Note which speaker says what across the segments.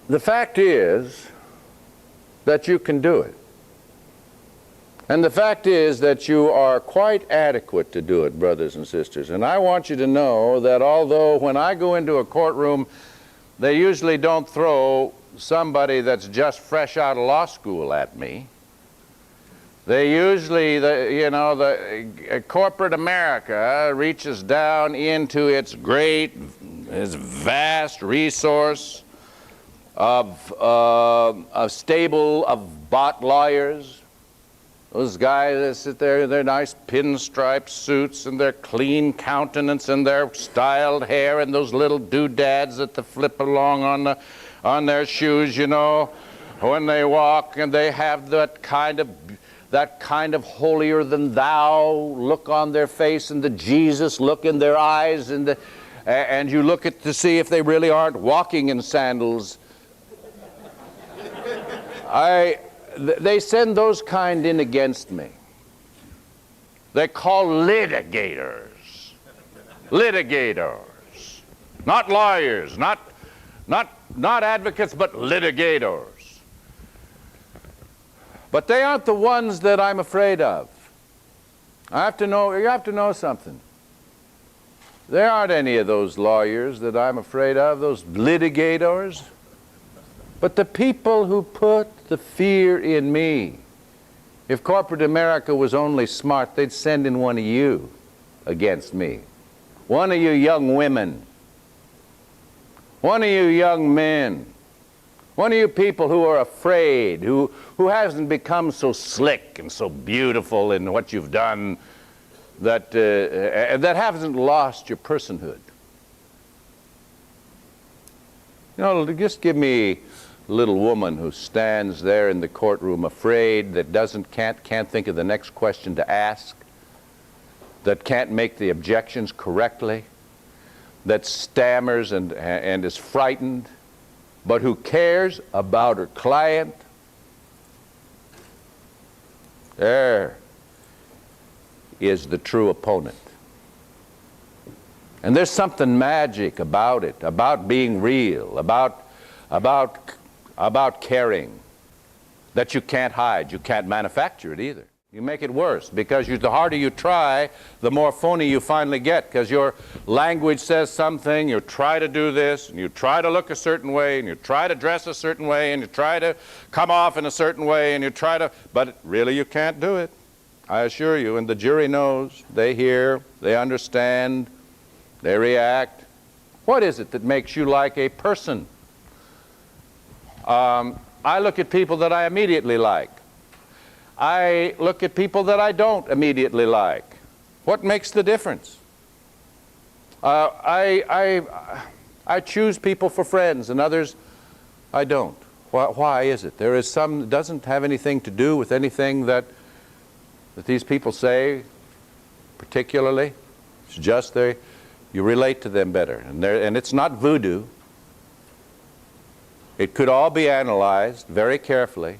Speaker 1: The fact is that you can do it. And the fact is that you are quite adequate to do it, brothers and sisters. And I want you to know that although when I go into a courtroom, they usually don't throw somebody that's just fresh out of law school at me. They usually, corporate America reaches down into its vast resource of stable of bought lawyers. Those guys that sit there in their nice pinstripe suits and their clean countenance and their styled hair and those little doodads that they flip along on their shoes, when they walk, and they have that kind of holier than thou look on their face and the Jesus look in their eyes, and you look to see if they really aren't walking in sandals. They send those kind in against me. They call litigators. Litigators. Not lawyers, not advocates, but litigators. But they aren't the ones that I'm afraid of. You have to know something. There aren't any of those lawyers that I'm afraid of, those litigators. But the people who put the fear in me. If corporate America was only smart, they'd send in one of you against me. One of you young women. One of you young men. One of you people who are afraid, who hasn't become so slick and so beautiful in what you've done, that hasn't lost your personhood. Just give me little woman who stands there in the courtroom afraid, that can't think of the next question to ask, that can't make the objections correctly, that stammers and is frightened, but who cares about her client. There is the true opponent. And there's something magic about it, about being real, about caring, that you can't hide. You can't manufacture it either. You make it worse, because the harder you try, the more phony you finally get, because your language says something, you try to do this, and you try to look a certain way, and you try to dress a certain way, and you try to come off in a certain way, and but really you can't do it, I assure you. And the jury knows, they hear, they understand, they react. What is it that makes you like a person? I look at people that I immediately like. I look at people that I don't immediately like. What makes the difference? I choose people for friends, and others I don't. Why is it? There is some that doesn't have anything to do with anything that these people say particularly. It's just you relate to them better, and it's not voodoo. It could all be analyzed very carefully.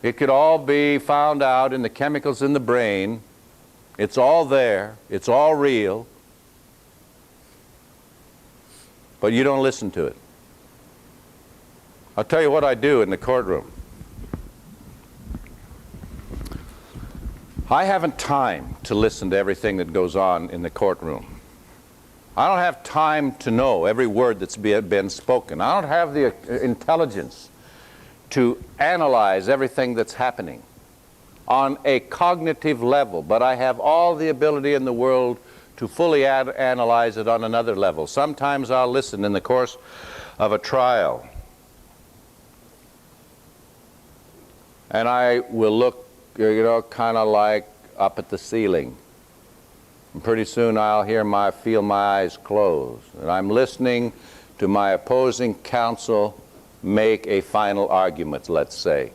Speaker 1: It could all be found out in the chemicals in the brain. It's all there. It's all real. But you don't listen to it. I'll tell you what I do in the courtroom. I haven't time to listen to everything that goes on in the courtroom. I don't have time to know every word that's been spoken. I don't have the intelligence to analyze everything that's happening on a cognitive level, but I have all the ability in the world to fully analyze it on another level. Sometimes I'll listen in the course of a trial, and I will look, kind of like up at the ceiling. And pretty soon I'll feel my eyes close, and I'm listening to my opposing counsel make a final argument, let's say.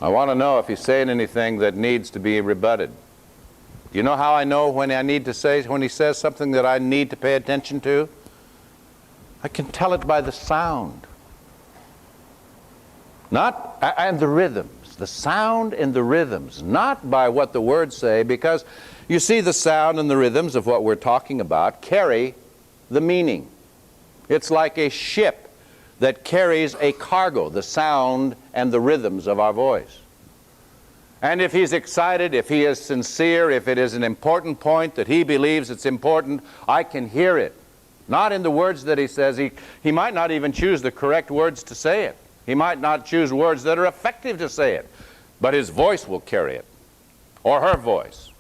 Speaker 1: I want to know if he's saying anything that needs to be rebutted. Do you know how I know when he says something that I need to pay attention to? I can tell it by the sound. And the rhythms. The sound and the rhythms, not by what the words say, because you see the sound and the rhythms of what we're talking about carry the meaning. It's like a ship that carries a cargo, the sound and the rhythms of our voice. And if he's excited, if he is sincere, if it is an important point that he believes it's important, I can hear it. Not in the words that he says. He might not even choose the correct words to say it. He might not choose words that are effective to say it. But his voice will carry it, or her voice.